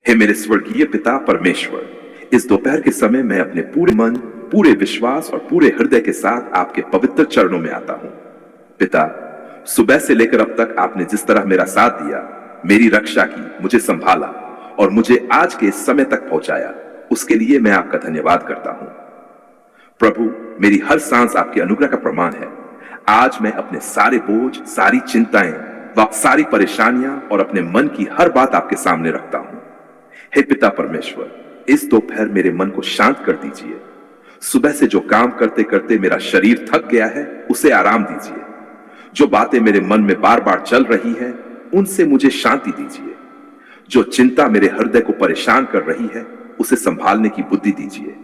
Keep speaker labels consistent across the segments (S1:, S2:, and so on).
S1: हे मेरे स्वर्गीय पिता परमेश्वर, इस दोपहर के समय मैं अपने पूरे मन, पूरे विश्वास और पूरे हृदय के साथ आपके पवित्र चरणों में आता हूं। पिता, सुबह से लेकर अब तक आपने जिस तरह मेरा साथ दिया, मेरी रक्षा की, मुझे संभाला और मुझे आज के इस समय तक पहुंचाया, उसके लिए मैं आपका धन्यवाद करता हूं। प्रभु, मेरी हर सांस आपके अनुग्रह का प्रमाण है। आज मैं अपने सारे बोझ, सारी चिंताएं व सारी परेशानियां और अपने मन की हर बात आपके सामने रखता हूं। हे पिता परमेश्वर, इस दोपहर मेरे मन को शांत कर दीजिए। सुबह से जो काम करते करते मेरा शरीर थक गया है, उसे आराम दीजिए। जो बातें मेरे मन में बार बार चल रही हैं, उनसे मुझे शांति दीजिए। जो चिंता मेरे हृदय को परेशान कर रही है, उसे संभालने की बुद्धि दीजिए।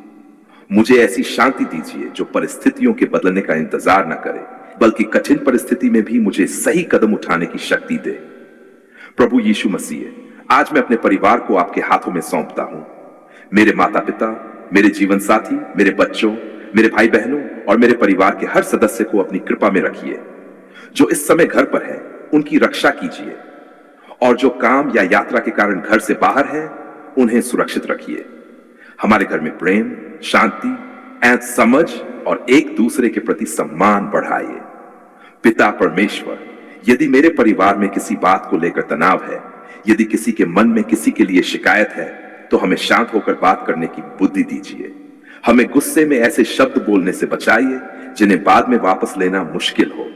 S1: मुझे ऐसी शांति दीजिए जो परिस्थितियों के बदलने का इंतजार न करे, बल्कि कठिन परिस्थिति में भी मुझे सही कदम उठाने की शक्ति दे। प्रभु यीशु मसीह, आज मैं अपने परिवार को आपके हाथों में सौंपता हूं। मेरे माता पिता, मेरे जीवन साथी, मेरे बच्चों, मेरे भाई बहनों और मेरे परिवार के हर सदस्य को अपनी कृपा में रखिए। जो इस समय घर पर है, उनकी रक्षा कीजिए और जो काम या यात्रा के कारण घर से बाहर है, उन्हें सुरक्षित रखिए। हमारे घर में प्रेम, शांति एवं समझ और एक दूसरे के प्रति सम्मान बढ़ाइए। पिता परमेश्वर, यदि मेरे परिवार में किसी बात को लेकर तनाव है, यदि किसी के मन में किसी के लिए शिकायत है, तो हमें शांत होकर बात करने की बुद्धि दीजिए। हमें गुस्से में ऐसे शब्द बोलने से बचाइए जिन्हें बाद में वापस लेना मुश्किल हो।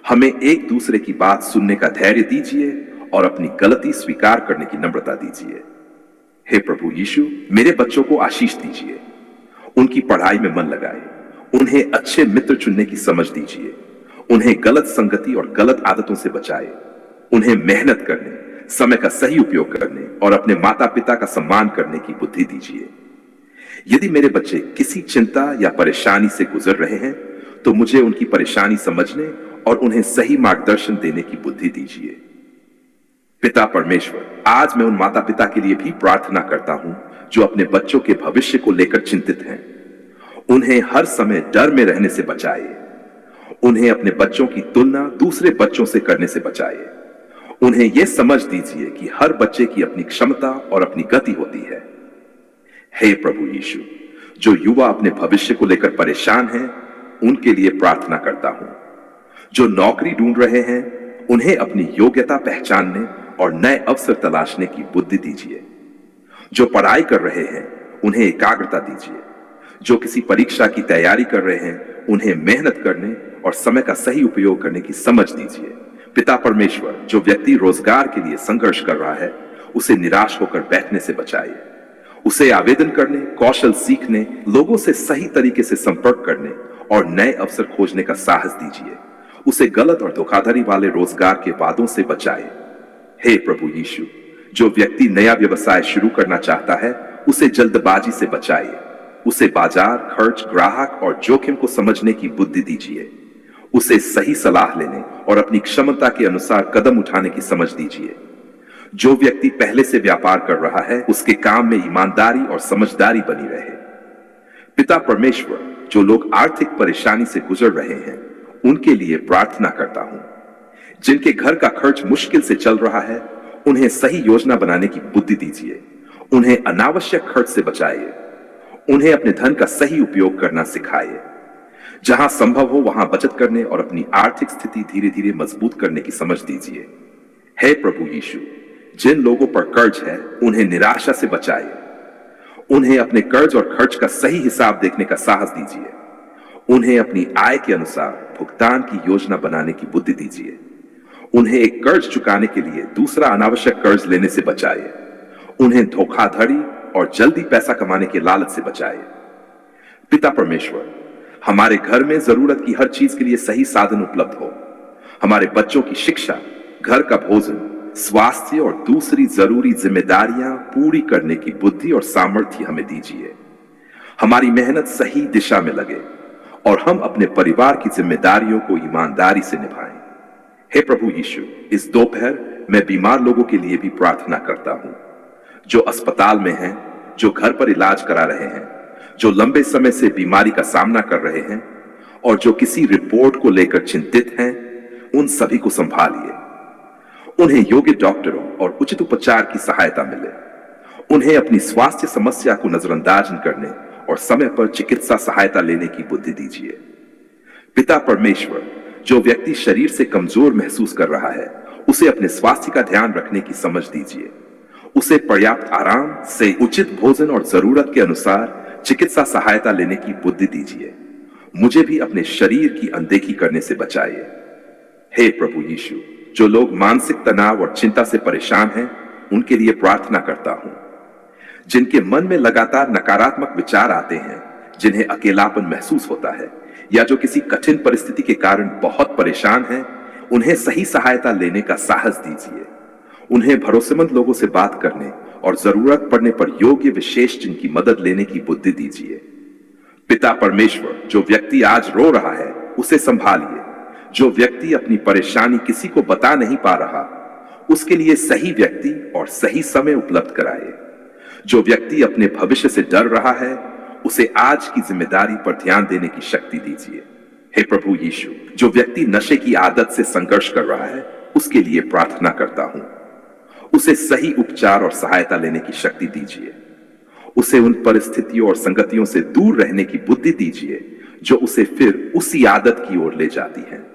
S1: हमें एक दूसरे की बात सुनने का धैर्य दीजिए और अपनी गलती स्वीकार करने की नम्रता दीजिए। हे प्रभु यीशु, मेरे बच्चों को आशीष दीजिए। उनकी पढ़ाई में मन लगाए। उन्हें अच्छे मित्र चुनने की समझ दीजिए। उन्हें गलत संगति और गलत आदतों से बचाए। उन्हें मेहनत करने, समय का सही उपयोग करने और अपने माता पिता का सम्मान करने की बुद्धि दीजिए। यदि मेरे बच्चे किसी चिंता या परेशानी से गुजर रहे हैं, तो मुझे उनकी परेशानी समझने और उन्हें सही मार्गदर्शन देने की बुद्धि दीजिए। पिता परमेश्वर, आज मैं उन माता पिता के लिए भी प्रार्थना करता हूं जो अपने बच्चों के भविष्य को लेकर चिंतित हैं। उन्हें हर समय डर में रहने से बचाइए। उन्हें अपने बच्चों की तुलना दूसरे बच्चों से करने से बचाइए। उन्हें यह समझ दीजिए कि हर बच्चे की अपनी क्षमता और अपनी गति होती है। हे प्रभु यीशु, जो युवा अपने भविष्य को लेकर परेशान हैं, उनके लिए प्रार्थना करता हूं। जो नौकरी ढूंढ रहे हैं, उन्हें अपनी योग्यता पहचानने और नए अवसर तलाशने की बुद्धि दीजिए। जो पढ़ाई कर रहे हैं, उन्हें एकाग्रता दीजिए। जो किसी परीक्षा की तैयारी कर रहे हैं, उन्हें मेहनत करने और समय का सही उपयोग करने की समझ दीजिए। पिता परमेश्वर, जो व्यक्ति रोजगार के लिए संघर्ष कर रहा है, उसे निराश होकर बैठने से बचाइए। उसे आवेदन करने, कौशल सीखने, लोगों से सही तरीके से संपर्क करने और नए अवसर खोजने का साहस दीजिए। उसे गलत और धोखाधड़ी वाले रोजगार के वादों से बचाए। हे प्रभु यीशु, जो व्यक्ति नया व्यवसाय शुरू करना चाहता है, उसे जल्दबाजी से बचाइए। उसे बाजार, खर्च, ग्राहक और जोखिम को समझने की बुद्धि दीजिए। उसे सही सलाह लेने और अपनी क्षमता के अनुसार कदम उठाने की समझ दीजिए। जो व्यक्ति पहले से व्यापार कर रहा है, उसके काम में ईमानदारी और समझदारी बनी रहे। पिता परमेश्वर, जो लोग आर्थिक परेशानी से गुजर रहे हैं, उनके लिए प्रार्थना करता हूं। जिनके घर का खर्च मुश्किल से चल रहा है, उन्हें सही योजना बनाने की बुद्धि दीजिए। उन्हें अनावश्यक खर्च से बचाइए। उन्हें अपने धन का सही उपयोग करना सिखाइए। जहां संभव हो वहां बचत करने और अपनी आर्थिक स्थिति धीरे धीरे मजबूत करने की समझ दीजिए। हे प्रभु यीशु, जिन लोगों पर कर्ज है, उन्हें निराशा से बचाइए। उन्हें अपने कर्ज और खर्च का सही हिसाब देखने का साहस दीजिए। उन्हें अपनी आय के अनुसार भुगतान की योजना बनाने की बुद्धि दीजिए। उन्हें एक कर्ज चुकाने के लिए दूसरा अनावश्यक कर्ज लेने से बचाइए। उन्हें धोखाधड़ी और जल्दी पैसा कमाने के लालच से बचाइए। पिता परमेश्वर, हमारे घर में जरूरत की हर चीज के लिए सही साधन उपलब्ध हो। हमारे बच्चों की शिक्षा, घर का भोजन, स्वास्थ्य और दूसरी जरूरी जिम्मेदारियां पूरी करने की बुद्धि और सामर्थ्य हमें दीजिए। हमारी मेहनत सही दिशा में लगे और हम अपने परिवार की जिम्मेदारियों को ईमानदारी से निभाएं। हे प्रभु यीशु, इस दोपहर मैं बीमार लोगों के लिए भी प्रार्थना करता हूं, जो अस्पताल में हैं, जो घर पर इलाज करा रहे हैं, जो लंबे समय से बीमारी का सामना कर रहे हैं और जो किसी रिपोर्ट को लेकर चिंतित हैं, उन सभी को संभालिए। उन्हें योग्य डॉक्टरों और उचित उपचार की सहायता मिले। उन्हें अपनी स्वास्थ्य समस्या को नजरअंदाज न करने और समय पर चिकित्सा सहायता लेने की बुद्धि दीजिए। पिता परमेश्वर, जो व्यक्ति शरीर से कमजोर महसूस कर रहा है, उसे अपने स्वास्थ्य का ध्यान रखने की समझ दीजिए। उसे पर्याप्त आराम से उचित भोजन और जरूरत के अनुसार चिकित्सा सहायता लेने की बुद्धि दीजिए। मुझे भी अपने शरीर की अनदेखी करने से बचाइए। हे प्रभु यीशु, जो लोग मानसिक तनाव और चिंता से परेशान हैं, उनके लिए प्रार्थना करता हूं। जिनके मन में लगातार नकारात्मक विचार आते हैं, जिन्हें अकेलापन महसूस होता है, या जो किसी कठिन परिस्थिति के कारण बहुत परेशान हैं, उन्हें सही सहायता लेने का साहस दीजिए। उन्हें भरोसेमंद लोगों से बात करने और जरूरत पड़ने पर योग्य विशेष जन की मदद लेने की बुद्धि दीजिए। पिता परमेश्वर, जो व्यक्ति आज रो रहा है, उसे संभालिए। जो व्यक्ति अपनी परेशानी किसी को बता नहीं पा रहा, उसके लिए सही व्यक्ति और सही समय उपलब्ध कराए। जो व्यक्ति अपने भविष्य से डर रहा है, उसे आज की जिम्मेदारी पर ध्यान देने की शक्ति दीजिए। हे प्रभु यीशु, जो व्यक्ति नशे की आदत से संघर्ष कर रहा है, उसके लिए प्रार्थना करता हूं। उसे सही उपचार और सहायता लेने की शक्ति दीजिए। उसे उन परिस्थितियों और संगतियों से दूर रहने की बुद्धि दीजिए जो उसे फिर उसी आदत की ओर ले जाती हैं।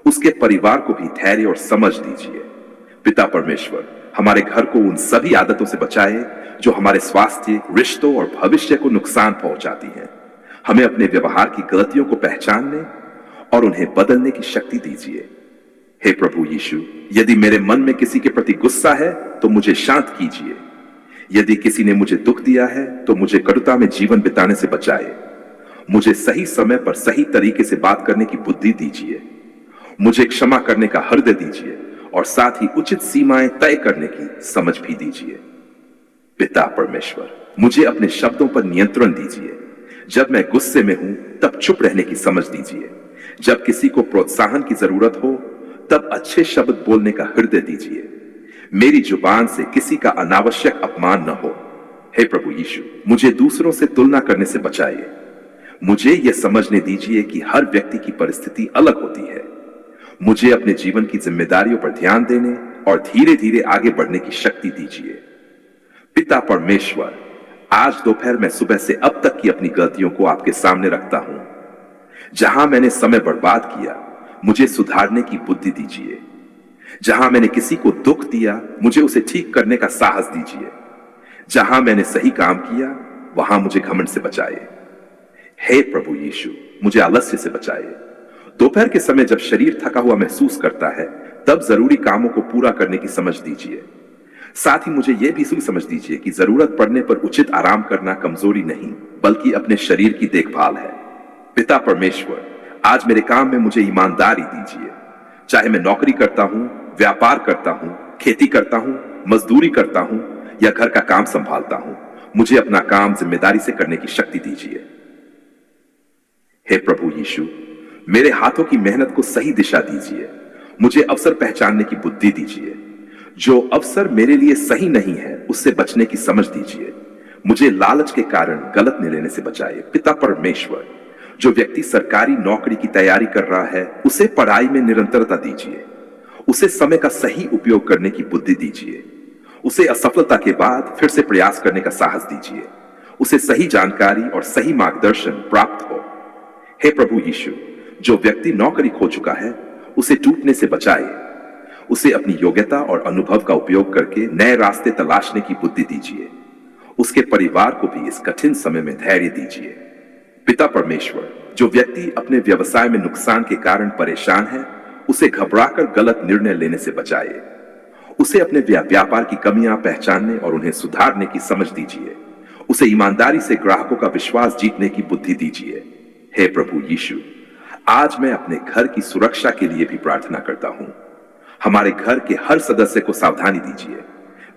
S1: उसके परिवार को भी धैर्य और समझ दीजिए। पिता परमेश्वर, हमारे घर को उन सभी आदतों से बचाए जो हमारे स्वास्थ्य, रिश्तों और भविष्य को नुकसान पहुंचाती हैं। हमें अपने व्यवहार की गलतियों को पहचानने और उन्हें बदलने की शक्ति दीजिए। हे प्रभु यीशु, यदि मेरे मन में किसी के प्रति गुस्सा है तो मुझे शांत कीजिए। यदि किसी ने मुझे दुख दिया है तो मुझे कटुता में जीवन बिताने से बचाए। मुझे सही समय पर सही तरीके से बात करने की बुद्धि दीजिए। मुझे क्षमा करने का हृदय दीजिए और साथ ही उचित सीमाएं तय करने की समझ भी दीजिए। पिता परमेश्वर, मुझे अपने शब्दों पर नियंत्रण दीजिए। जब मैं गुस्से में हूं तब चुप रहने की समझ दीजिए। जब किसी को प्रोत्साहन की जरूरत हो तब अच्छे शब्द बोलने का हृदय दीजिए। मेरी जुबान से किसी का अनावश्यक अपमान न हो। हे प्रभु यीशु, मुझे दूसरों से तुलना करने से बचाइए। मुझे यह समझने दीजिए कि हर व्यक्ति की परिस्थिति अलग होती है। मुझे अपने जीवन की जिम्मेदारियों पर ध्यान देने और धीरे धीरे आगे बढ़ने की शक्ति दीजिए। पिता परमेश्वर, आज दोपहर मैं सुबह से अब तक की अपनी गलतियों को आपके सामने रखता हूं। जहां मैंने समय बर्बाद किया, मुझे सुधारने की बुद्धि दीजिए। जहां मैंने किसी को दुख दिया, मुझे उसे ठीक करने का साहस दीजिए। जहां मैंने सही काम किया, वहां मुझे घमंड से बचाए। हे प्रभु यीशु, मुझे आलस्य से बचाए। दोपहर के समय जब शरीर थका हुआ महसूस करता है, तब जरूरी कामों को पूरा करने की समझ दीजिए। साथ ही मुझे यह भी समझ दीजिए कि जरूरत पड़ने पर उचित आराम करना कमजोरी नहीं, बल्कि अपने शरीर की देखभाल है। पिता परमेश्वर, आज मेरे काम में मुझे ईमानदारी दीजिए। चाहे मैं नौकरी करता हूं, व्यापार करता हूं, खेती करता हूं, मजदूरी करता हूं या घर का काम संभालता हूं, मुझे अपना काम जिम्मेदारी से करने की शक्ति दीजिए। हे प्रभु यीशु, मेरे हाथों की मेहनत को सही दिशा दीजिए। मुझे अवसर पहचानने की बुद्धि दीजिए। जो अवसर मेरे लिए सही नहीं है, उससे बचने की समझ दीजिए। मुझे लालच के कारण गलत निर्णय लेने से बचाइए। पिता परमेश्वर, जो व्यक्ति सरकारी नौकरी की तैयारी कर रहा है, उसे पढ़ाई में निरंतरता दीजिए। उसे समय का सही उपयोग करने की बुद्धि दीजिए। उसे असफलता के बाद फिर से प्रयास करने का साहस दीजिए। उसे सही जानकारी और सही मार्गदर्शन प्राप्त हो। हे प्रभु यीशु, जो व्यक्ति नौकरी खो चुका है, उसे टूटने से बचाए। उसे अपनी योग्यता और अनुभव का उपयोग करके नए रास्ते तलाशने की बुद्धि दीजिए। उसके परिवार को भी इस कठिन समय में धैर्य दीजिए। पिता परमेश्वर, जो व्यक्ति अपने व्यवसाय में नुकसान के कारण परेशान है, उसे घबराकर गलत निर्णय लेने से बचाए। उसे अपने व्यापार की कमियां पहचानने और उन्हें सुधारने की समझ दीजिए। उसे ईमानदारी से ग्राहकों का विश्वास जीतने की बुद्धि दीजिए। हे प्रभु यीशु, आज मैं अपने घर की सुरक्षा के लिए भी प्रार्थना करता हूं। हमारे घर के हर सदस्य को सावधानी दीजिए।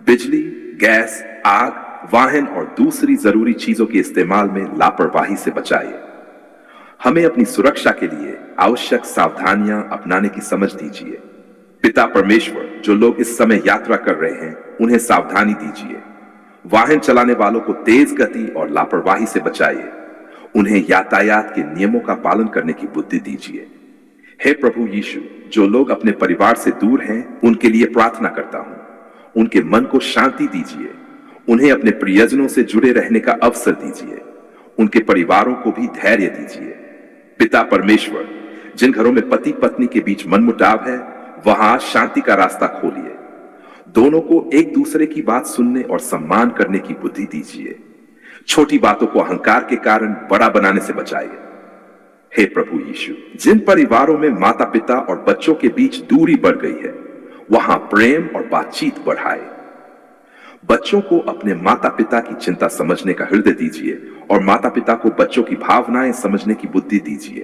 S1: बिजली, गैस, आग, वाहन और दूसरी जरूरी चीजों के इस्तेमाल में लापरवाही से बचाइए। हमें अपनी सुरक्षा के लिए आवश्यक सावधानियां अपनाने की समझ दीजिए। पिता परमेश्वर, जो लोग इस समय यात्रा कर रहे हैं, उन्हें सावधानी दीजिए। वाहन चलाने वालों को तेज गति और लापरवाही से बचाइए। उन्हें यातायात के नियमों का पालन करने की बुद्धि दीजिए। हे प्रभु यीशु, जो लोग अपने परिवार से दूर हैं, उनके लिए प्रार्थना करता हूं। उनके मन को शांति दीजिए। उन्हें अपने प्रियजनों से जुड़े रहने का अवसर दीजिए। उनके परिवारों को भी धैर्य दीजिए। पिता परमेश्वर, जिन घरों में पति पत्नी के बीच मनमुटाव है, वहां शांति का रास्ता खोलिए। दोनों को एक दूसरे की बात सुनने और सम्मान करने की बुद्धि दीजिए। छोटी बातों को अहंकार के कारण बड़ा बनाने से बचाइए। हे प्रभु यीशु, जिन परिवारों में माता पिता और बच्चों के बीच दूरी बढ़ गई है, वहां प्रेम और बातचीत बढ़ाए। बच्चों को अपने माता पिता की चिंता समझने का हृदय दीजिए और माता पिता को बच्चों की भावनाएं समझने की बुद्धि दीजिए।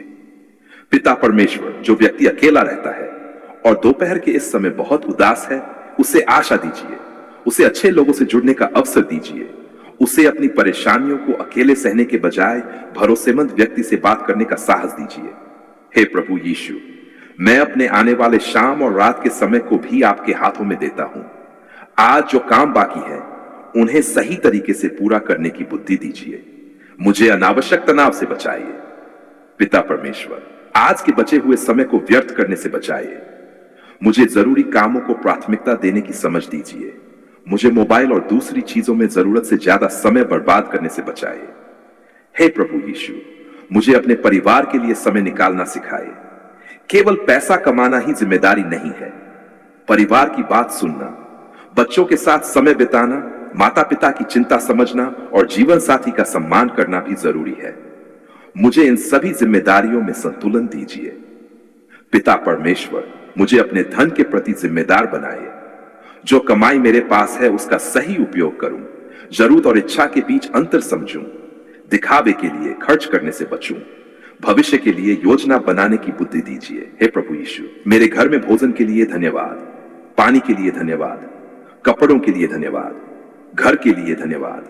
S1: पिता परमेश्वर, जो व्यक्ति अकेला रहता है और दोपहर के इस समय बहुत उदास है, उसे आशा दीजिए। उसे अच्छे लोगों से जुड़ने का अवसर दीजिए। उसे अपनी परेशानियों को अकेले सहने के बजाय भरोसेमंद व्यक्ति से बात करने का साहस दीजिए। हे प्रभु यीशु, मैं अपने आने वाले शाम और रात के समय को भी आपके हाथों में देता हूं। आज जो काम बाकी है, उन्हें सही तरीके से पूरा करने की बुद्धि दीजिए। मुझे अनावश्यक तनाव से बचाइए। पिता परमेश्वर, आज के बचे हुए समय को व्यर्थ करने से बचाइए। मुझे जरूरी कामों को प्राथमिकता देने की समझ दीजिए। मुझे मोबाइल और दूसरी चीजों में जरूरत से ज्यादा समय बर्बाद करने से बचाइए। हे प्रभु यीशु, मुझे अपने परिवार के लिए समय निकालना सिखाए। केवल पैसा कमाना ही जिम्मेदारी नहीं है। परिवार की बात सुनना, बच्चों के साथ समय बिताना, माता पिता की चिंता समझना और जीवन साथी का सम्मान करना भी जरूरी है। मुझे इन सभी जिम्मेदारियों में संतुलन दीजिए। पिता परमेश्वर, मुझे अपने धन के प्रति जिम्मेदार बनाइए। जो कमाई मेरे पास है, उसका सही उपयोग करूं। जरूरत और इच्छा के बीच अंतर समझूं। दिखावे के लिए खर्च करने से बचूं। भविष्य के लिए योजना बनाने की बुद्धि दीजिए। हे प्रभु यीशु, मेरे घर में भोजन के लिए धन्यवाद, पानी के लिए धन्यवाद, कपड़ों के लिए धन्यवाद, घर के लिए धन्यवाद,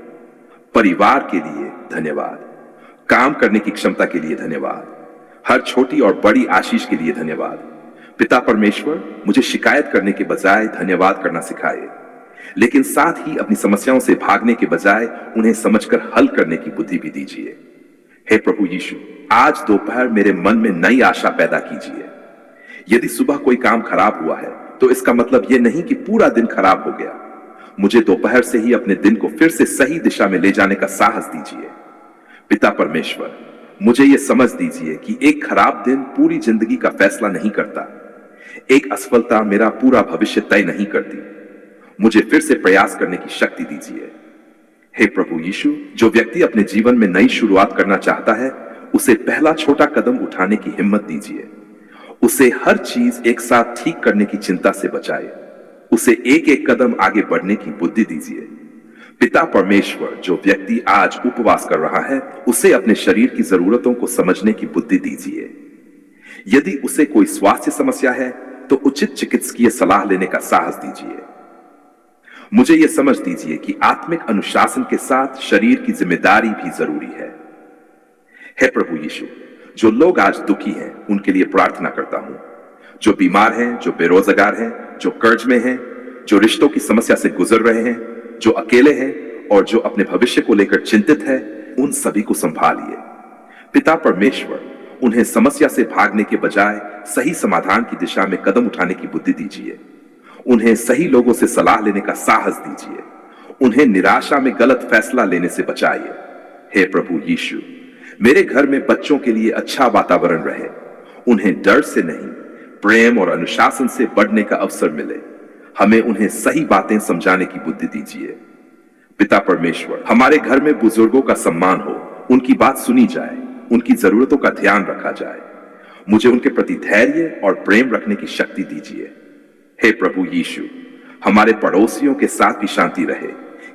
S1: परिवार के लिए धन्यवाद, काम करने की क्षमता के लिए धन्यवाद, हर छोटी और बड़ी आशीष के लिए धन्यवाद। पिता परमेश्वर, मुझे शिकायत करने के बजाय धन्यवाद करना सिखाए, लेकिन साथ ही अपनी समस्याओं से भागने के बजाय उन्हें समझकर हल करने की बुद्धि भी दीजिए। हे प्रभु यीशु, आज दोपहर मेरे मन में नई आशा पैदा कीजिए। यदि सुबह कोई काम खराब हुआ है, तो इसका मतलब यह नहीं कि पूरा दिन खराब हो गया। मुझे दोपहर से ही अपने दिन को फिर से सही दिशा में ले जाने का साहस दीजिए। पिता परमेश्वर, मुझे यह समझ दीजिए कि एक खराब दिन पूरी जिंदगी का फैसला नहीं करता। एक असफलता मेरा पूरा भविष्य तय नहीं करती। मुझे फिर से प्रयास करने की शक्ति दीजिए। हे प्रभु यीशु, जो व्यक्ति अपने जीवन में नई शुरुआत करना चाहता है, उसे पहला छोटा कदम उठाने की हिम्मत दीजिए। उसे हर चीज एक साथ ठीक करने की चिंता से बचाए। उसे एक एक कदम आगे बढ़ने की बुद्धि दीजिए। पिता परमेश्वर, जो व्यक्ति आज उपवास कर रहा है, उसे अपने शरीर की जरूरतों को समझने की बुद्धि दीजिए। यदि उसे कोई स्वास्थ्य समस्या है, तो उचित चिकित्सकीय सलाह लेने का साहस दीजिए। मुझे यह समझ दीजिए कि आत्मिक अनुशासन के साथ शरीर की जिम्मेदारी भी जरूरी है। हे प्रभु यीशु, जो लोग आज दुखी हैं, उनके लिए प्रार्थना करता हूं। जो बीमार हैं, जो बेरोजगार हैं, जो कर्ज में हैं, जो रिश्तों की समस्या से गुजर रहे हैं, जो अकेले हैं और जो अपने भविष्य को लेकर चिंतित है, उन सभी को संभालिए। पिता परमेश्वर, उन्हें समस्या से भागने के बजाय सही समाधान की दिशा में कदम उठाने की बुद्धि दीजिए। उन्हें सही लोगों से सलाह लेने का साहस दीजिए। उन्हें निराशा में गलत फैसला लेने से बचाइए। हे प्रभु यीशु, मेरे घर में बच्चों के लिए अच्छा वातावरण रहे। उन्हें डर से नहीं, प्रेम और अनुशासन से बढ़ने का अवसर मिले। हमें उन्हें सही बातें समझाने की बुद्धि दीजिए। पिता परमेश्वर, हमारे घर में बुजुर्गों का सम्मान हो, उनकी बात सुनी जाए, उनकी जरूरतों का ध्यान रखा जाए। मुझे उनके प्रति धैर्य और प्रेम रखने की शक्ति दीजिए। हे प्रभु यीशु, हमारे पड़ोसियों के साथ भी शांति रहे।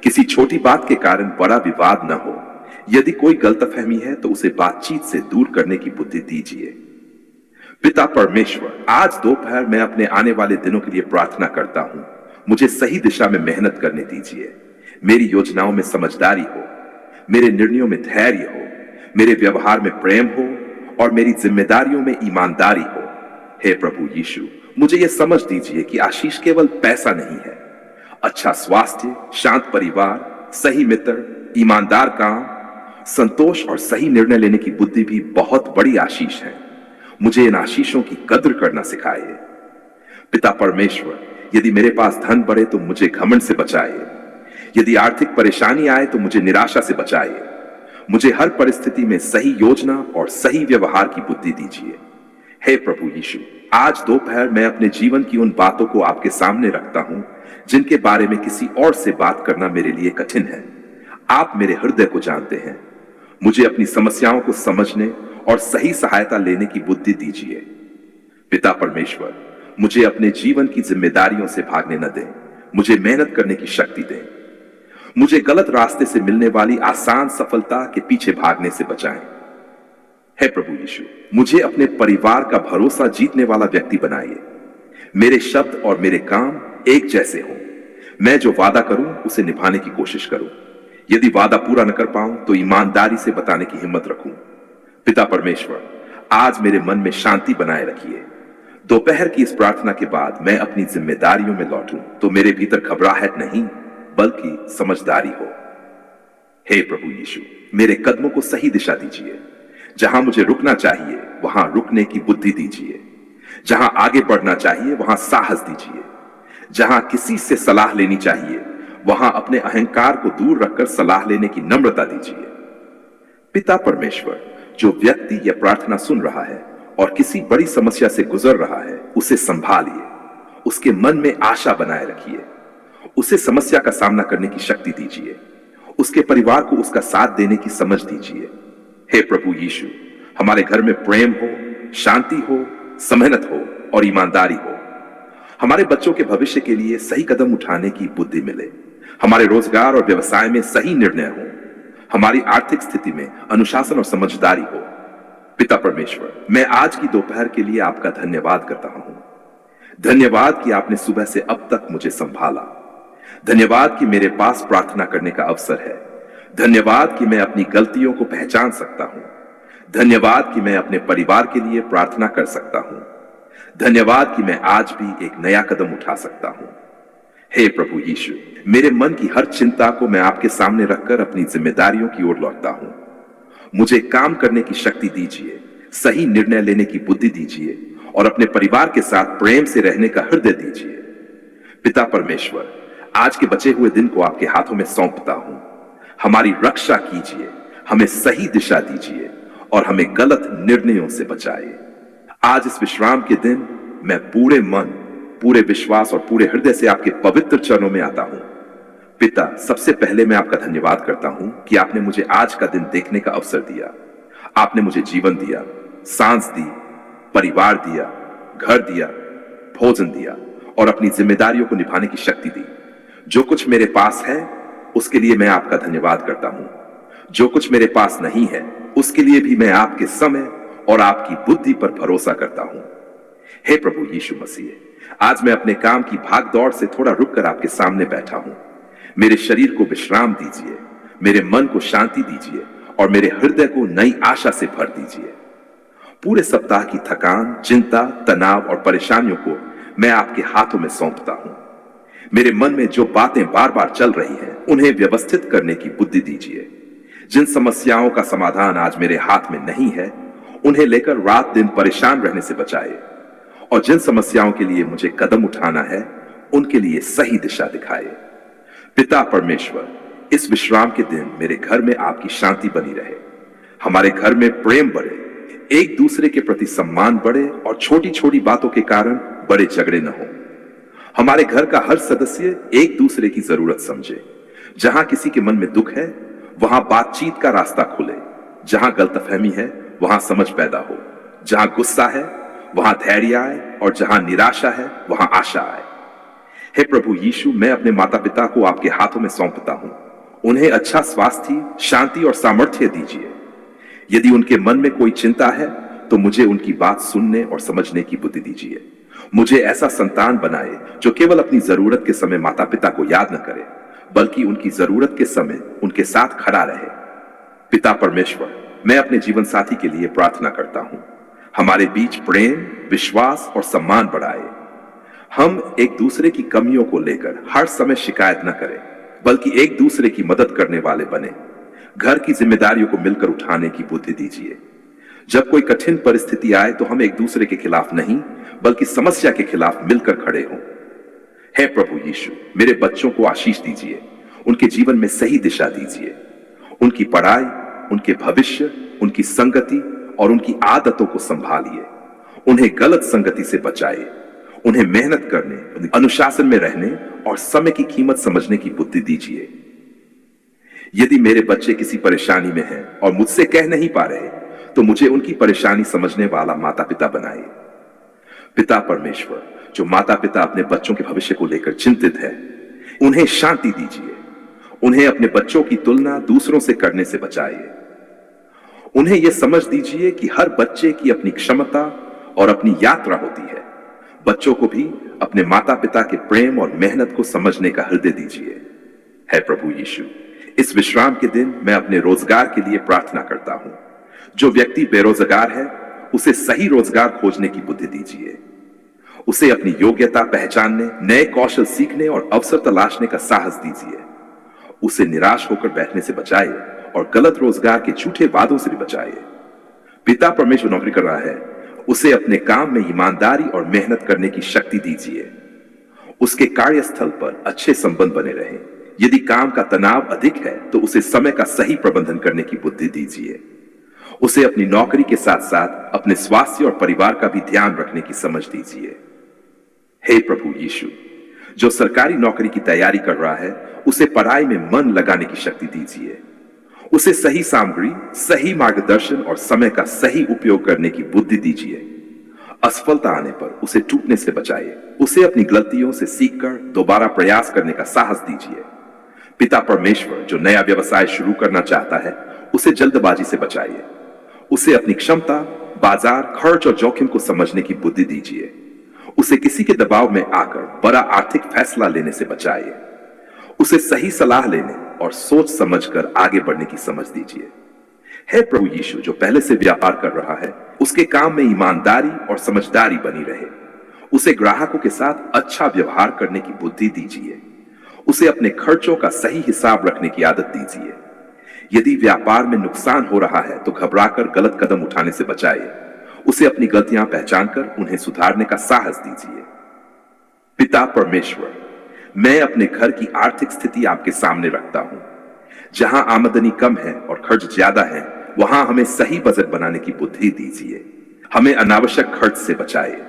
S1: किसी छोटी बात के कारण बड़ा विवाद न हो। यदि कोई गलतफहमी है, तो उसे बातचीत से दूर करने की बुद्धि दीजिए। पिता परमेश्वर, आज दोपहर मैं अपने आने वाले दिनों के लिए प्रार्थना करता हूं। मुझे सही दिशा में मेहनत करने दीजिए। मेरी योजनाओं में समझदारी हो, मेरे निर्णयों में धैर्य हो, मेरे व्यवहार में प्रेम हो और मेरी जिम्मेदारियों में ईमानदारी हो। हे प्रभु यीशु, मुझे यह समझ दीजिए कि आशीष केवल पैसा नहीं है। अच्छा स्वास्थ्य, शांत परिवार, सही मित्र, ईमानदार काम, संतोष और सही निर्णय लेने की बुद्धि भी बहुत बड़ी आशीष है। मुझे इन आशीषों की कद्र करना सिखाइए। पिता परमेश्वर, यदि मेरे पास धन बढ़े तो मुझे घमंड से बचाइए। यदि आर्थिक परेशानी आए तो मुझे निराशा से बचाइए। मुझे हर परिस्थिति में सही योजना और सही व्यवहार की बुद्धि दीजिए। हे प्रभु यीशु, आज दोपहर मैं अपने जीवन की उन बातों को आपके सामने रखता हूं जिनके बारे में किसी और से बात करना मेरे लिए कठिन है। आप मेरे हृदय को जानते हैं। मुझे अपनी समस्याओं को समझने और सही सहायता लेने की बुद्धि दीजिए। पिता परमेश्वर, मुझे अपने जीवन की जिम्मेदारियों से भागने न दें। मुझे मेहनत करने की शक्ति दें। मुझे गलत रास्ते से मिलने वाली आसान सफलता के पीछे भागने से बचाएं। हे प्रभु यीशु, मुझे अपने परिवार का भरोसा जीतने वाला व्यक्ति बनाइए। मेरे शब्द और मेरे काम एक जैसे हों। मैं जो वादा करूं उसे निभाने की कोशिश करूं। यदि वादा पूरा न कर पाऊं तो ईमानदारी से बताने की हिम्मत रखूं। पिता परमेश्वर, आज मेरे मन में शांति बनाए रखिए। दोपहर की इस प्रार्थना के बाद मैं अपनी जिम्मेदारियों में लौटूं तो मेरे भीतर घबराहट नहीं बल्कि समझदारी हो। हे प्रभु यीशु, मेरे कदमों को सही दिशा दीजिए। जहां मुझे रुकना चाहिए वहां रुकने की बुद्धि दीजिए। जहां आगे बढ़ना चाहिए वहां साहस दीजिए। जहां किसी से सलाह लेनी चाहिए वहां अपने अहंकार को दूर रखकर सलाह लेने की नम्रता दीजिए। पिता परमेश्वर, जो व्यक्ति यह प्रार्थना सुन रहा है और किसी बड़ी समस्या से गुजर रहा है, उसे संभालिए। उसके मन में आशा बनाए रखिए। उसे समस्या का सामना करने की शक्ति दीजिए। उसके परिवार को उसका साथ देने की समझ दीजिए। हे प्रभु यीशु, हमारे घर में प्रेम हो, शांति हो, मेहनत हो और ईमानदारी हो। हमारे बच्चों के भविष्य के लिए सही कदम उठाने की बुद्धि मिले। हमारे रोजगार और व्यवसाय में सही निर्णय हो। हमारी आर्थिक स्थिति में अनुशासन और समझदारी हो। पिता परमेश्वर, मैं आज की दोपहर के लिए आपका धन्यवाद करता हूं। धन्यवाद कि आपने सुबह से अब तक मुझे संभाला। धन्यवाद कि मेरे पास प्रार्थना करने का अवसर है। धन्यवाद कि मैं अपनी गलतियों को पहचान सकता हूं। धन्यवाद कि मैं अपने परिवार के लिए प्रार्थना कर सकता हूं। धन्यवाद कि मैं आज भी एक नया कदम उठा सकता हूं। हे प्रभु यीशु, मेरे मन की हर चिंता को मैं आपके सामने रखकर अपनी जिम्मेदारियों की ओर लौटता हूं। मुझे काम करने की शक्ति दीजिए, सही निर्णय लेने की बुद्धि दीजिए और अपने परिवार के साथ प्रेम से रहने का हृदय दीजिए। पिता परमेश्वर, आज के बचे हुए दिन को आपके हाथों में सौंपता हूं। हमारी रक्षा कीजिए, हमें सही दिशा दीजिए और हमें गलत निर्णयों से बचाइए। आज इस विश्राम के दिन मैं पूरे मन, पूरे विश्वास और पूरे हृदय से आपके पवित्र चरणों में आता हूं। पिता, सबसे पहले मैं आपका धन्यवाद करता हूं कि आपने मुझे आज का दिन देखने का अवसर दिया। आपने मुझे जीवन दिया, सांस दी, परिवार दिया, घर दिया, भोजन दिया और अपनी जिम्मेदारियों को निभाने की शक्ति दी। जो कुछ मेरे पास है उसके लिए मैं आपका धन्यवाद करता हूं। जो कुछ मेरे पास नहीं है उसके लिए भी मैं आपके समय और आपकी बुद्धि पर भरोसा करता हूं। हे प्रभु यीशु मसीह, आज मैं अपने काम की भाग दौड़ से थोड़ा रुककर आपके सामने बैठा हूं। मेरे शरीर को विश्राम दीजिए, मेरे मन को शांति दीजिए और मेरे हृदय को नई आशा से भर दीजिए। पूरे सप्ताह की थकान, चिंता, तनाव और परेशानियों को मैं आपके हाथों में सौंपता हूं। मेरे मन में जो बातें बार बार चल रही हैं, उन्हें व्यवस्थित करने की बुद्धि दीजिए। जिन समस्याओं का समाधान आज मेरे हाथ में नहीं है, उन्हें लेकर रात दिन परेशान रहने से बचाए और जिन समस्याओं के लिए मुझे कदम उठाना है, उनके लिए सही दिशा दिखाए। पिता परमेश्वर, इस विश्राम के दिन मेरे घर में आपकी शांति बनी रहे। हमारे घर में प्रेम बढ़े, एक दूसरे के प्रति सम्मान बढ़े और छोटी छोटी बातों के कारण बड़े झगड़े न हो। हमारे घर का हर सदस्य एक दूसरे की जरूरत समझे। जहां किसी के मन में दुख है वहां बातचीत का रास्ता खुले। जहां गलतफहमी है वहां समझ पैदा हो। जहां गुस्सा है वहां धैर्य आए और जहां निराशा है वहां आशा आए। हे प्रभु यीशु, मैं अपने माता पिता को आपके हाथों में सौंपता हूं। उन्हें अच्छा स्वास्थ्य, शांति और सामर्थ्य दीजिए। यदि उनके मन में कोई चिंता है तो मुझे उनकी बात सुनने और समझने की बुद्धि दीजिए। मुझे ऐसा संतान बनाए जो केवल अपनी जरूरत के समय माता पिता को याद न करे, बल्कि उनकी जरूरत के समय उनके साथ खड़ा रहे। पिता परमेश्वर, मैं अपने जीवन साथी के लिए प्रार्थना करता हूं। हमारे बीच प्रेम, विश्वास और सम्मान बढ़ाए। हम एक दूसरे की कमियों को लेकर हर समय शिकायत न करें, बल्कि एक दूसरे की मदद करने वाले बने। घर की जिम्मेदारियों को मिलकर उठाने की बुद्धि दीजिए। जब कोई कठिन परिस्थिति आए तो हम एक दूसरे के खिलाफ नहीं, बल्कि समस्या के खिलाफ मिलकर खड़े हों। हे प्रभु यीशु, मेरे बच्चों को आशीष दीजिए। उनके जीवन में सही दिशा दीजिए। उनकी पढ़ाई, उनके भविष्य, उनकी संगति और उनकी आदतों को संभालिए। उन्हें गलत संगति से बचाइए। उन्हें मेहनत करने, अनुशासन में रहने और समय की कीमत समझने की बुद्धि दीजिए। यदि मेरे बच्चे किसी परेशानी में हैं और मुझसे कह नहीं पा रहे, तो मुझे उनकी परेशानी समझने वाला माता पिता बनाइए। पिता परमेश्वर, जो माता पिता अपने बच्चों के भविष्य को लेकर चिंतित है, उन्हें शांति दीजिए। उन्हें अपने बच्चों की तुलना दूसरों से करने से बचाइए। उन्हें यह समझ दीजिए कि हर बच्चे की अपनी क्षमता और अपनी यात्रा होती है। बच्चों को भी अपने माता पिता के प्रेम और मेहनत को समझने का हृदय दीजिए। है प्रभु यीशु, इस विश्राम के दिन मैं अपने रोजगार के लिए प्रार्थना करता हूं। जो व्यक्ति बेरोजगार है, उसे सही रोजगार खोजने की बुद्धि दीजिए। उसे अपनी योग्यता पहचानने, नए कौशल सीखने और अवसर तलाशने का साहस दीजिए। उसे निराश होकर बैठने से बचाइए और गलत रोजगार के झूठे वादों से भी बचाइए। पिता परमेश्वर नौकरी कर रहा है, उसे अपने काम में ईमानदारी और मेहनत करने की शक्ति दीजिए। उसके कार्यस्थल पर अच्छे संबंध बने रहें। यदि काम का तनाव अधिक है, तो उसे समय का सही प्रबंधन करने की बुद्धि दीजिए। उसे अपनी नौकरी के साथ साथ अपने स्वास्थ्य और परिवार का भी ध्यान रखने की समझ दीजिए। हे प्रभु यीशु, जो सरकारी नौकरी की तैयारी कर रहा है, उसे पढ़ाई में मन लगाने की शक्ति दीजिए। उसे सही सामग्री, सही मार्गदर्शन और समय का सही उपयोग करने की बुद्धि दीजिए। असफलता आने पर उसे टूटने से बचाइए। उसे अपनी गलतियों से सीखकर दोबारा प्रयास करने का साहस दीजिए। पिता परमेश्वर, जो नया व्यवसाय शुरू करना चाहता है, उसे जल्दबाजी से बचाइए। उसे अपनी क्षमता, बाजार, खर्च और जोखिम को समझने की बुद्धि दीजिए। उसे किसी के दबाव में आकर बड़ा आर्थिक फैसला लेने से बचाइए। उसे सही सलाह लेने और सोच समझकर आगे बढ़ने की समझ दीजिए। हे प्रभु यीशु, जो पहले से व्यापार कर रहा है, उसके काम में ईमानदारी और समझदारी बनी रहे। उसे ग्राहकों के साथ अच्छा व्यवहार करने की बुद्धि दीजिए। उसे अपने खर्चों का सही हिसाब रखने की आदत दीजिए। यदि व्यापार में नुकसान हो रहा है, तो घबराकर गलत कदम उठाने से बचाइए। उसे अपनी गलतियां पहचानकर उन्हें सुधारने का साहस दीजिए। पिता परमेश्वर, मैं अपने घर की आर्थिक स्थिति आपके सामने रखता हूं। जहां आमदनी कम है और खर्च ज्यादा है, वहां हमें सही बजट बनाने की बुद्धि दीजिए। हमें अनावश्यक खर्च से बचाइए।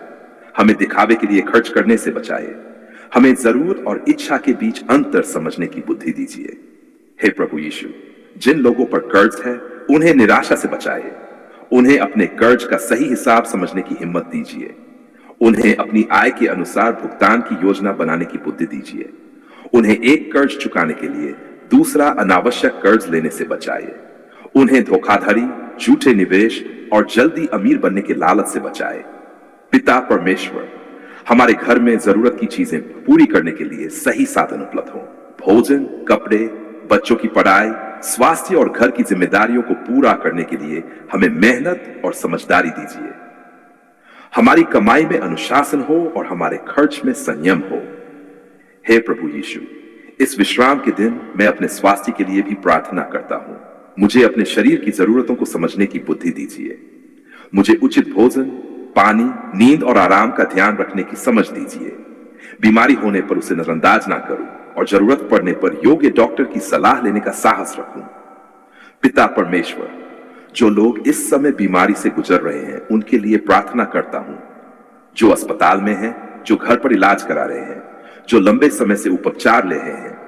S1: हमें दिखावे के लिए खर्च करने से बचाइए। हमें जरूरत और इच्छा के बीच अंतर समझने की बुद्धि दीजिए। हे प्रभु यीशु, जिन लोगों पर कर्ज है, उन्हें निराशा से बचाइए। उन्हें अपने कर्ज का सही हिसाब समझने की हिम्मत दीजिए। उन्हें अपनी आय के अनुसार भुगतान की योजना बनाने की बुद्धि दीजिए। उन्हें एक कर्ज चुकाने के लिए दूसरा अनावश्यक कर्ज लेने से बचाइए। उन्हें धोखाधड़ी, झूठे निवेश और जल्दी अमीर बनने के लालच से बचाए। पिता परमेश्वर, हमारे घर में जरूरत की चीजें पूरी करने के लिए सही साधन उपलब्ध हो। भोजन, कपड़े, बच्चों की पढ़ाई, स्वास्थ्य और घर की जिम्मेदारियों को पूरा करने के लिए हमें मेहनत और समझदारी दीजिए। हमारी कमाई में अनुशासन हो और हमारे खर्च में संयम हो। हे प्रभु यीशु, इस विश्राम के दिन मैं अपने स्वास्थ्य के लिए भी प्रार्थना करता हूं। मुझे अपने शरीर की जरूरतों को समझने की बुद्धि दीजिए। मुझे उचित भोजन, पानी, नींद और आराम का ध्यान रखने की समझ दीजिए। बीमारी होने पर उसे नजरअंदाज ना करूं और जरूरत पड़ने पर योग्य डॉक्टर की सलाह लेने का साहस रखूं। पिता परमेश्वर, जो लोग इस समय बीमारी से गुजर रहे हैं, उनके लिए प्रार्थना करता हूं। जो अस्पताल में हैं, जो घर पर इलाज करा रहे हैं, जो लंबे समय से उपचार ले रहे हैं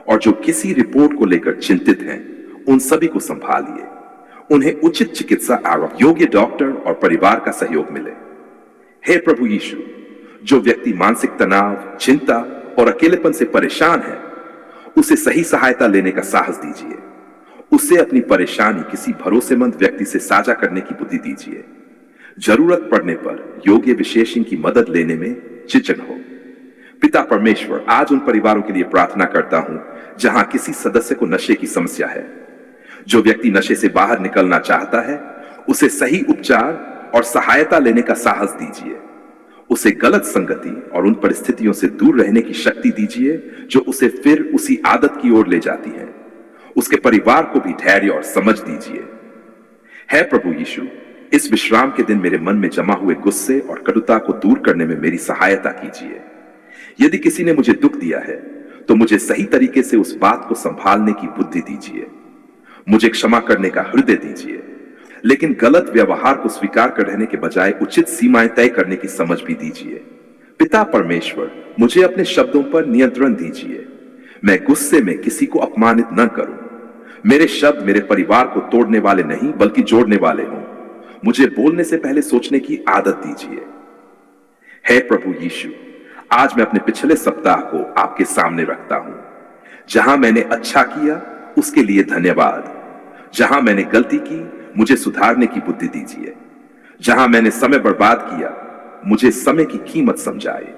S1: और जो किसी रिपोर्ट को लेकर चिंतित हैं, उन सभी को संभालिए। उन्हें उचित चिकित्सा और योग्य डॉक्टर और परिवार का सहयोग मिले। हे प्रभु यीशु, जो व्यक्ति मानसिक तनाव, चिंता और अकेलेपन से परेशान है, उसे सही सहायता लेने का साहस दीजिए। उसे अपनी परेशानी किसी भरोसेमंद व्यक्ति से साझा करने की बुद्धि दीजिए। जरूरत पड़ने पर योग्य विशेषज्ञ की मदद लेने में झिझक हो। पिता परमेश्वर, आज उन परिवारों के लिए प्रार्थना करता हूं जहां किसी सदस्य को नशे की समस्या है। जो व्यक्ति नशे से बाहर निकलना चाहता है, उसे सही उपचार और सहायता लेने का साहस दीजिए। उसे गलत संगति और उन परिस्थितियों से दूर रहने की शक्ति दीजिए जो उसे फिर उसी आदत की ओर ले जाती है। उसके परिवार को भी धैर्य और समझ दीजिए। है प्रभु यीशु, इस विश्राम के दिन मेरे मन में जमा हुए गुस्से और कटुता को दूर करने में मेरी सहायता कीजिए। यदि किसी ने मुझे दुख दिया है, तो मुझे सही तरीके से उस बात को संभालने की बुद्धि दीजिए। मुझे क्षमा करने का हृदय दीजिए, लेकिन गलत व्यवहार को स्वीकार कर रहने के बजाय उचित सीमाएं तय करने की समझ भी दीजिए। पिता परमेश्वर, मुझे अपने शब्दों पर नियंत्रण दीजिए। मैं गुस्से में किसी को अपमानित न करूं। मेरे शब्द मेरे परिवार को तोड़ने वाले नहीं बल्कि जोड़ने वाले हों। मुझे बोलने से पहले सोचने की आदत दीजिए। हे प्रभु यीशु, आज मैं अपने पिछले सप्ताह को आपके सामने रखता हूं। जहां मैंने अच्छा किया उसके लिए धन्यवाद। जहां मैंने गलती की मुझे सुधारने की बुद्धि दीजिए। जहां मैंने समय बर्बाद किया मुझे समय की कीमत समझाए।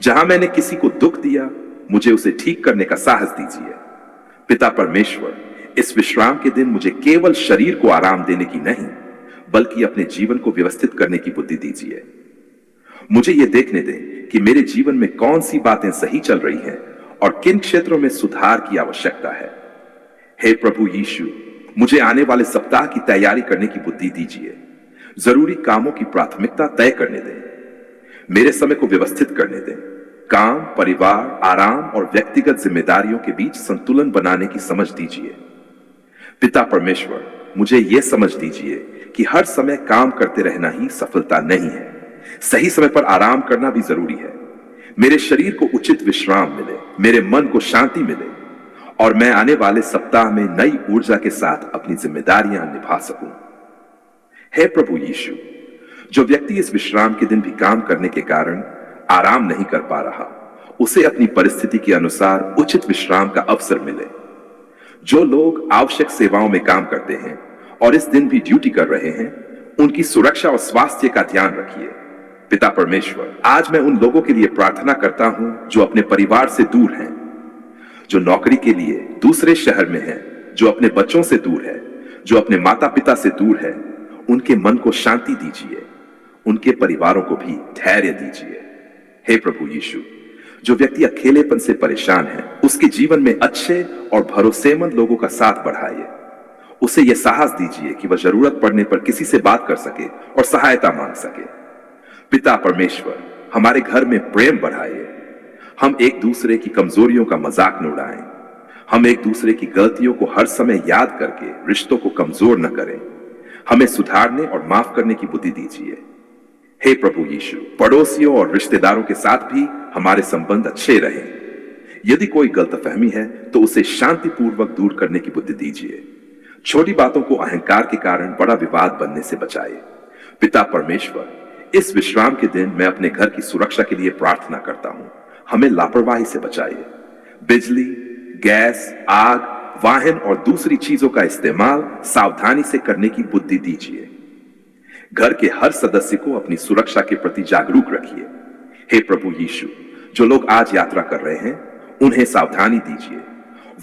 S1: जहां मैंने किसी को दुख दिया मुझे उसे ठीक करने का साहस दीजिए। पिता परमेश्वर, इस विश्राम के दिन मुझे केवल शरीर को आराम देने की नहीं बल्कि अपने जीवन को व्यवस्थित करने की बुद्धि दीजिए। मुझे यह देखने दें कि मेरे जीवन में कौन सी बातें सही चल रही हैं और किन क्षेत्रों में सुधार की आवश्यकता है। हे प्रभु यीशु, मुझे आने वाले सप्ताह की तैयारी करने की बुद्धि दीजिए। जरूरी कामों की प्राथमिकता तय करने दें। मेरे समय को व्यवस्थित करने दें। काम, परिवार, आराम और व्यक्तिगत जिम्मेदारियों के बीच संतुलन बनाने की समझ दीजिए। पिता परमेश्वर, मुझे यह समझ दीजिए कि हर समय काम करते रहना ही सफलता नहीं है। सही समय पर आराम करना भी जरूरी है। मेरे शरीर को उचित विश्राम मिले, मेरे मन को शांति मिले और मैं आने वाले सप्ताह में नई ऊर्जा के साथ अपनी जिम्मेदारियां निभा सकूं। हे प्रभु यीशु, जो व्यक्ति इस विश्राम के दिन भी काम करने के कारण आराम नहीं कर पा रहा, उसे अपनी परिस्थिति के अनुसार उचित विश्राम का अवसर मिले। जो लोग आवश्यक सेवाओं में काम करते हैं और इस दिन भी ड्यूटी कर रहे हैं, उनकी सुरक्षा और स्वास्थ्य का ध्यान रखिए। पिता परमेश्वर, आज मैं उन लोगों के लिए प्रार्थना करता हूं जो अपने परिवार से दूर हैं, जो नौकरी के लिए दूसरे शहर में हैं, जो अपने बच्चों से दूर है, जो अपने माता पिता से दूर है। उनके मन को शांति दीजिए, उनके परिवारों को भी धैर्य दीजिए। हे प्रभु यीशु, जो व्यक्ति अकेलेपन से परेशान है, उसके जीवन में अच्छे और भरोसेमंद लोगों का साथ बढ़ाइए। उसे यह साहस दीजिए कि वह जरूरत पड़ने पर किसी से बात कर सके और सहायता मांग सके। पिता परमेश्वर, हमारे घर में प्रेम बढ़ाइए। हम एक दूसरे की कमजोरियों का मजाक न उड़ाएं। हम एक दूसरे की गलतियों को हर समय याद करके रिश्तों को कमजोर न करें। हमें सुधारने और माफ करने की बुद्धि दीजिए। हे प्रभु यीशु, पड़ोसियों और रिश्तेदारों के साथ भी हमारे संबंध अच्छे रहें। यदि कोई गलतफहमी है तो उसे शांतिपूर्वक दूर करने की बुद्धि दीजिए। छोटी बातों को अहंकार के कारण बड़ा विवाद बनने से बचाइए। पिता परमेश्वर, इस विश्राम के दिन मैं अपने घर की सुरक्षा के लिए प्रार्थना करता हूं। हमें लापरवाही से बचाइए। बिजली, गैस, आग, वाहन और दूसरी चीजों का इस्तेमाल सावधानी से करने की बुद्धि दीजिए। घर के हर सदस्य को अपनी सुरक्षा के प्रति जागरूक रखिए। हे प्रभु यीशु, जो लोग आज यात्रा कर रहे हैं उन्हें सावधानी दीजिए।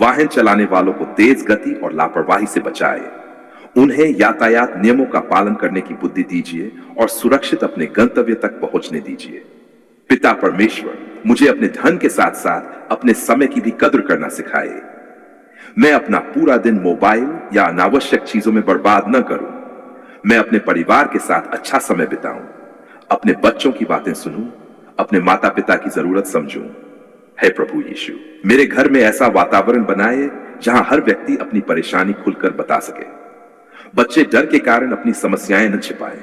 S1: वाहन चलाने वालों को तेज गति और लापरवाही से बचाए। उन्हें यातायात नियमों का पालन करने की बुद्धि दीजिए और सुरक्षित अपने गंतव्य तक पहुंचने दीजिए। पिता परमेश्वर, मुझे अपने धन के साथ साथ अपने समय की भी कद्र करना सिखाए। मैं अपना पूरा दिन मोबाइल या अनावश्यक चीजों में बर्बाद न करूं। मैं अपने परिवार के साथ अच्छा समय बिताऊं, अपने बच्चों की बातें सुनूं, अपने माता पिता की जरूरत समझूं। हे प्रभु यीशु, मेरे घर में ऐसा वातावरण बनाए जहां हर व्यक्ति अपनी परेशानी खुलकर बता सके। बच्चे डर के कारण अपनी समस्याएं न छिपाएं।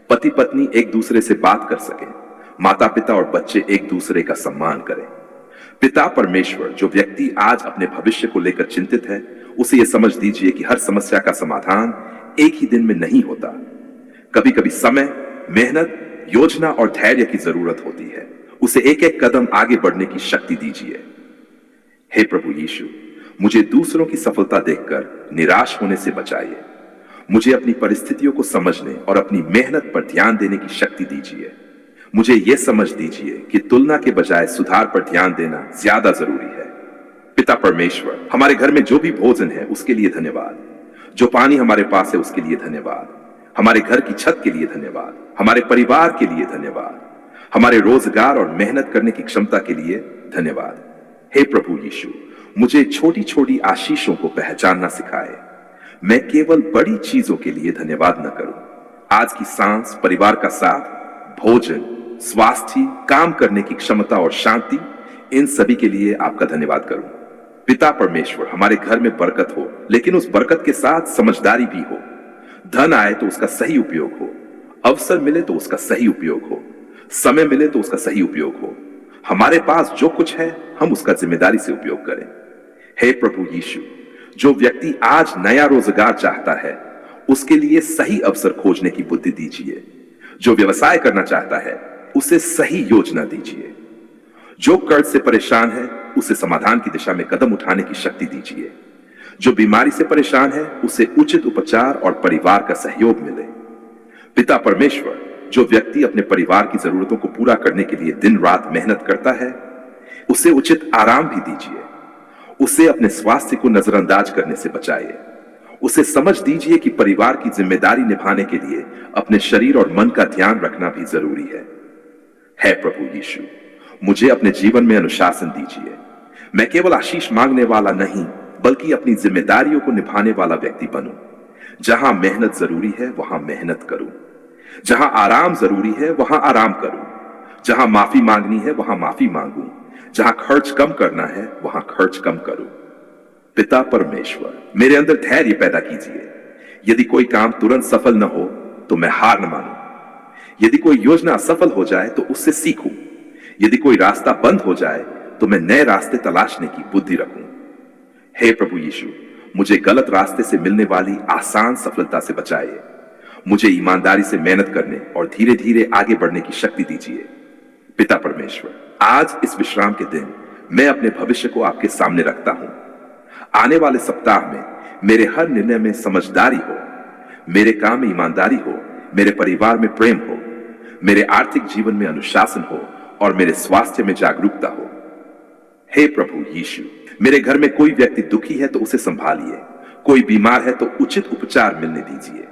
S1: पति पत्नी एक दूसरे से बात कर सके। माता पिता और बच्चे एक दूसरे का सम्मान करें। पिता परमेश्वर, जो व्यक्ति आज अपने भविष्य को लेकर चिंतित है, उसे यह समझ दीजिए कि हर समस्या का समाधान एक ही दिन में नहीं होता। कभी कभी समय, मेहनत, योजना और धैर्य की जरूरत होती है। उसे एक एक कदम आगे बढ़ने की शक्ति दीजिए। हे प्रभु यीशु, मुझे दूसरों की सफलता देखकर निराश होने से बचाइए। मुझे अपनी परिस्थितियों को समझने और अपनी मेहनत पर ध्यान देने की शक्ति दीजिए। मुझे यह समझ दीजिए कि तुलना के बजाय सुधार पर ध्यान देना ज्यादा जरूरी है। पिता परमेश्वर, हमारे घर में जो भी भोजन है उसके लिए धन्यवाद। जो पानी हमारे पास है उसके लिए धन्यवाद। हमारे घर की छत के लिए धन्यवाद। हमारे परिवार के लिए धन्यवाद। हमारे रोजगार और मेहनत करने की क्षमता के लिए धन्यवाद। हे प्रभु यीशु, मुझे छोटी छोटी आशीषों को पहचानना सिखाए। मैं केवल बड़ी चीजों के लिए धन्यवाद न करूं। आज की सांस, परिवार का साथ, भोजन, स्वास्थ्य, काम करने की क्षमता और शांति, इन सभी के लिए आपका धन्यवाद करूं। पिता परमेश्वर, हमारे घर में बरकत हो, लेकिन उस बरकत के साथ समझदारी भी हो। धन आए तो उसका सही उपयोग हो, अवसर मिले तो उसका सही उपयोग हो, समय मिले तो उसका सही उपयोग हो। हमारे पास जो कुछ है हम उसका जिम्मेदारी से उपयोग करें। हे प्रभु यीशु, जो व्यक्ति आज नया रोजगार चाहता है उसके लिए सही अवसर खोजने की बुद्धि दीजिए। जो व्यवसाय करना चाहता है उसे सही योजना दीजिए। जो कर्ज से परेशान है उसे समाधान की दिशा में कदम उठाने की शक्ति दीजिए। जो बीमारी से परेशान है उसे उचित उपचार और परिवार का सहयोग मिले। पिता परमेश्वर, जो व्यक्ति अपने परिवार की जरूरतों को पूरा करने के लिए दिन रात मेहनत करता है उसे उचित आराम भी दीजिए। उसे अपने स्वास्थ्य को नजरअंदाज करने से बचाइए। उसे समझ दीजिए कि परिवार की जिम्मेदारी निभाने के लिए अपने शरीर और मन का ध्यान रखना भी जरूरी है। हे प्रभु यीशु, मुझे अपने जीवन में अनुशासन दीजिए। मैं केवल आशीष मांगने वाला नहीं बल्कि अपनी जिम्मेदारियों को निभाने वाला व्यक्ति बनूं। जहां मेहनत जरूरी है वहां मेहनत करूं। जहां आराम जरूरी है वहां आराम करूं। जहां माफी मांगनी है वहां माफी मांगूं। जहां खर्च कम करना है वहां खर्च कम करूं। पिता परमेश्वर, मेरे अंदर धैर्य पैदा कीजिए। यदि कोई काम तुरंत सफल न हो तो मैं हार न मानूं। यदि कोई योजना असफल हो जाए तो उससे सीखूं। यदि कोई रास्ता बंद हो जाए तो मैं नए रास्ते तलाशने की बुद्धि रखूं। हे प्रभु यीशु, मुझे गलत रास्ते से मिलने वाली आसान सफलता से बचाइए। मुझे ईमानदारी से मेहनत करने और धीरे धीरे आगे बढ़ने की शक्ति दीजिए। पिता परमेश्वर, आज इस विश्राम के दिन मैं अपने भविष्य को आपके सामने रखता हूं। आने वाले सप्ताह में मेरे हर निर्णय में समझदारी हो, मेरे काम में ईमानदारी हो, मेरे परिवार में प्रेम हो, मेरे आर्थिक जीवन में अनुशासन हो और मेरे स्वास्थ्य में जागरूकता हो। हे प्रभु यीशु, मेरे घर में कोई व्यक्ति दुखी है तो उसे संभालिए। कोई बीमार है तो उचित उपचार मिलने दीजिए।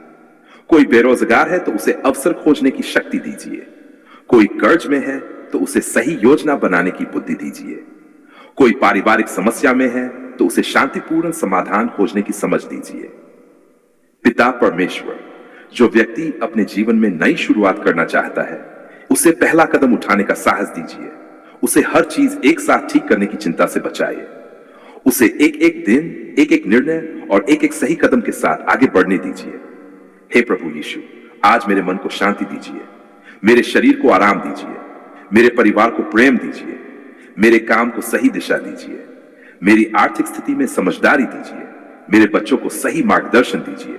S1: कोई बेरोजगार है तो उसे अवसर खोजने की शक्ति दीजिए। कोई कर्ज में है तो उसे सही योजना बनाने की बुद्धि दीजिए। कोई पारिवारिक समस्या में है तो उसे शांतिपूर्ण समाधान खोजने की समझ दीजिए। पिता परमेश्वर, जो व्यक्ति अपने जीवन में नई शुरुआत करना चाहता है उसे पहला कदम उठाने का साहस दीजिए। उसे हर चीज एक साथ ठीक करने की चिंता से बचाइए। उसे एक एक दिन, एक एक निर्णय और एक एक सही कदम के साथ आगे बढ़ने दीजिए। हे प्रभु यीशु, आज मेरे मन को शांति दीजिए। मेरे शरीर को आराम दीजिए। मेरे परिवार को प्रेम दीजिए। मेरे काम को सही दिशा दीजिए। मेरी आर्थिक स्थिति में समझदारी दीजिए। मेरे बच्चों को सही मार्गदर्शन दीजिए।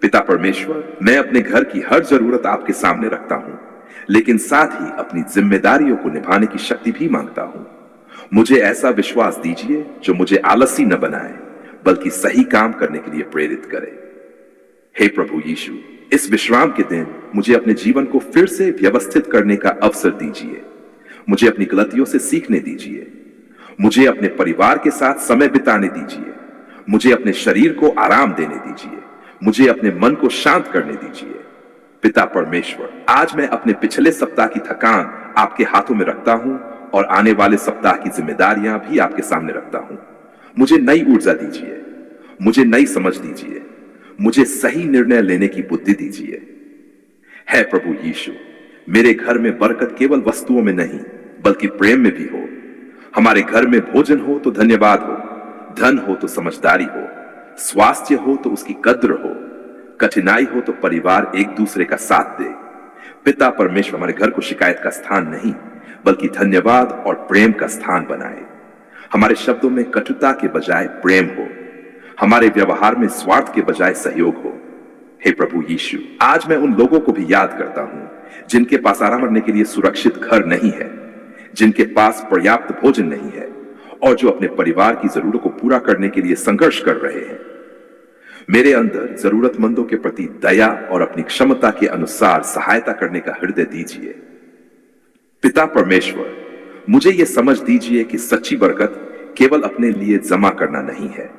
S1: पिता परमेश्वर, मैं अपने घर की हर जरूरत आपके सामने रखता हूं, लेकिन साथ ही अपनी जिम्मेदारियों को निभाने की शक्ति भी मांगता हूं। मुझे ऐसा विश्वास दीजिए जो मुझे आलसी न बनाए बल्कि सही काम करने के लिए प्रेरित करे। हे प्रभु यीशु, इस विश्राम के दिन मुझे अपने जीवन को फिर से व्यवस्थित करने का अवसर दीजिए। मुझे अपनी गलतियों से सीखने दीजिए। मुझे अपने परिवार के साथ समय बिताने दीजिए। मुझे अपने शरीर को आराम देने दीजिए। मुझे अपने मन को शांत करने दीजिए। पिता परमेश्वर, आज मैं अपने पिछले सप्ताह की थकान आपके हाथों में रखता हूं और आने वाले सप्ताह की जिम्मेदारियां भी आपके सामने रखता हूं। मुझे नई ऊर्जा दीजिए। मुझे नई समझ दीजिए। मुझे सही निर्णय लेने की बुद्धि दीजिए। है प्रभु यीशु, मेरे घर में बरकत केवल वस्तुओं में नहीं बल्कि प्रेम में भी हो। हमारे घर में भोजन हो तो धन्यवाद हो, धन हो तो समझदारी हो, स्वास्थ्य हो तो उसकी कद्र हो, कठिनाई हो तो परिवार एक दूसरे का साथ दे। पिता परमेश्वर, हमारे घर को शिकायत का स्थान नहीं बल्कि धन्यवाद और प्रेम का स्थान बनाए। हमारे शब्दों में कटुता के बजाय प्रेम हो। हमारे व्यवहार में स्वार्थ के बजाय सहयोग हो। हे प्रभु यीशु, आज मैं उन लोगों को भी याद करता हूं जिनके पास आराम करने के लिए सुरक्षित घर नहीं है, जिनके पास पर्याप्त भोजन नहीं है और जो अपने परिवार की जरूरतों को पूरा करने के लिए संघर्ष कर रहे हैं। मेरे अंदर जरूरतमंदों के प्रति दया और अपनी क्षमता के अनुसार सहायता करने का हृदय दीजिए। पिता परमेश्वर, मुझे यह समझ दीजिए कि सच्ची बरकत केवल अपने लिए जमा करना नहीं है,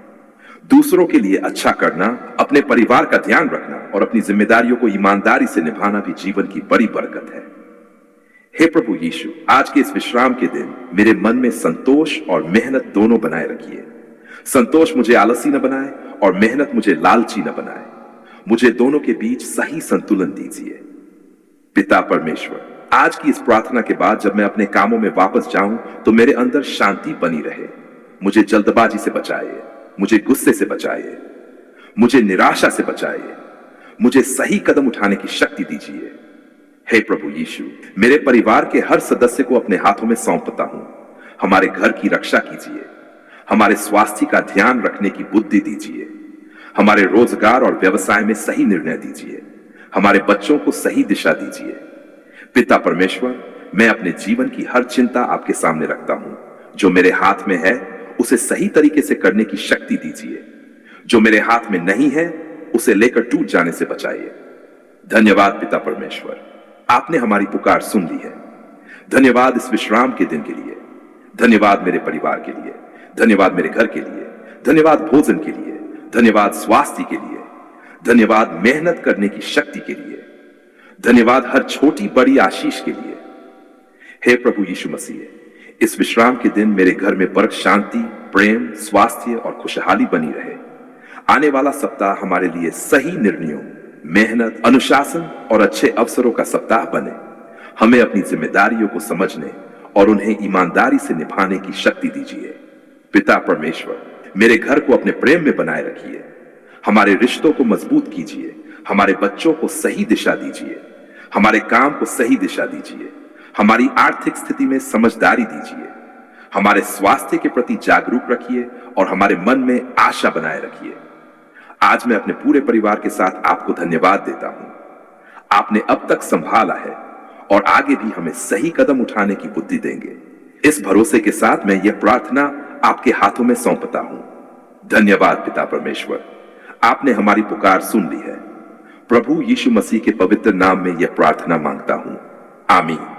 S1: दूसरों के लिए अच्छा करना, अपने परिवार का ध्यान रखना और अपनी जिम्मेदारियों को ईमानदारी से निभाना भी जीवन की बड़ी बरकत है। हे प्रभु यीशु, आज के इस विश्राम के दिन मेरे मन में संतोष और मेहनत दोनों बनाए रखिए। संतोष मुझे आलसी न बनाए और मेहनत मुझे लालची न बनाए। मुझे दोनों के बीच सही संतुलन दीजिए। पिता परमेश्वर, आज की इस प्रार्थना के बाद जब मैं अपने कामों में वापस जाऊं तो मेरे अंदर शांति बनी रहे। मुझे जल्दबाजी से बचाइए, मुझे गुस्से से बचाइए, मुझे निराशा से बचाइए, मुझे सही कदम उठाने की शक्ति दीजिए। हे प्रभु यीशु, मेरे परिवार के हर सदस्य को अपने हाथों में सौंपता हूं। हमारे घर की रक्षा कीजिए, हमारे स्वास्थ्य का ध्यान रखने की बुद्धि दीजिए, हमारे रोजगार और व्यवसाय में सही निर्णय दीजिए, हमारे बच्चों को सही दिशा दीजिए। पिता परमेश्वर, मैं अपने जीवन की हर चिंता आपके सामने रखता हूं। जो मेरे हाथ में है उसे सही तरीके से करने की शक्ति दीजिए, जो मेरे हाथ में नहीं है उसे लेकर टूट जाने से बचाइए। धन्यवाद पिता परमेश्वर, आपने हमारी पुकार सुन ली है। धन्यवाद इस विश्राम के दिन के लिए, धन्यवाद मेरे परिवार के लिए, धन्यवाद मेरे घर के लिए, धन्यवाद भोजन के लिए, धन्यवाद स्वास्थ्य के लिए, धन्यवाद मेहनत करने की शक्ति के लिए, धन्यवाद हर छोटी बड़ी आशीष के लिए। हे प्रभु यीशु मसीह, इस विश्राम के दिन मेरे घर में बरकत, शांति, प्रेम, स्वास्थ्य और खुशहाली बनी रहे। आने वाला सप्ताह हमारे लिए सही निर्णयों, मेहनत, अनुशासन और अच्छे अवसरों का सप्ताह बने। हमें अपनी जिम्मेदारियों को समझने और उन्हें ईमानदारी से निभाने की शक्ति दीजिए। पिता परमेश्वर, मेरे घर को अपने प्रेम में बनाए रखिए, हमारे रिश्तों को मजबूत कीजिए, हमारे बच्चों को सही दिशा दीजिए, हमारे काम को सही दिशा दीजिए, हमारी आर्थिक स्थिति में समझदारी दीजिए, हमारे स्वास्थ्य के प्रति जागरूक रखिए और हमारे मन में आशा बनाए रखिए। आज मैं अपने पूरे परिवार के साथ आपको धन्यवाद देता हूं। आपने अब तक संभाला है और आगे भी हमें सही कदम उठाने की बुद्धि देंगे। इस भरोसे के साथ मैं यह प्रार्थना आपके हाथों में सौंपता हूं। धन्यवाद पिता परमेश्वर, आपने हमारी पुकार सुन ली है। प्रभु यीशु मसीह के पवित्र नाम में यह प्रार्थना मांगता हूं, आमीन।